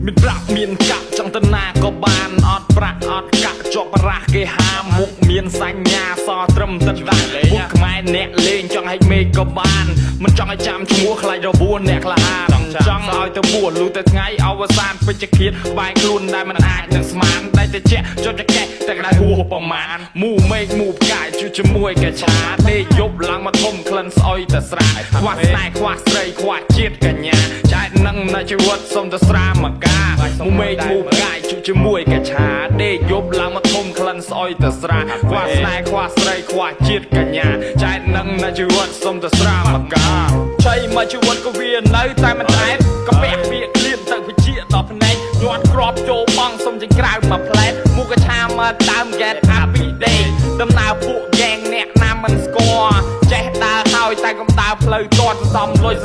មានប្រាក់មានកាក់ចង់ទៅណាក៏បានអត់ប្រាក់អត់កាក់ជាប់ប្រាស់គេហាមមុខមានសញ្ញាសត្រឹមទឹកដាក់ពួកខ្មែរអ្នកលេងចង់ឲ្យមេឃក៏បានមិនចង់ឲ្យចាំឈ្មោះខ្លាចរបួនអ្នកក្លាហានចង់ឲ្យទៅបួលលុះទៅថ្ងៃអវសានពេជ្ជឃាតបែកខ្លួនដែលមិនអាចនឹងស្មានតែតិចចុចកេះតែក្តៅហួសប្រមាណមូមេឃមូផ្កាយជួយជាមួយកឆាដេកយប់ឡើងមកធំក្លិនស្អុយទៅស្រាខ្វះស្នេហ៍ខ្វះស្រីខ្វះជាតិកញ្ញាចែកនឹងនៅជីវិតសុំទៅស្រាមកកាមូមេឃមូផ្កាយជួយជាមួយកឆាដេកយប់ឡើងមកធំក្លិនស្អុយទៅស្រាខ្វះស្នេហ៍ខ្វះស្រីខ្វះជាតិកញ្ញាចែកនឹងនៅជីវិតសុំទៅស្រាមកកាឆៃមកជីវិតក៏វានៅតែមិនតែក៏ពាក់វាក្លៀនទៅវិជាដល់ភ្នែកញាត់ក្របចូលបងសុំចេញក្រៅមកផ្លែតមុខកឆាមកដើមហ្គេតអាពីដេដំណើរពួកហ្គេងអ្នកណាមិនស្គាល់ចេះដើរហើយតែកុំដើរផ្លូវទាត់សំលុយ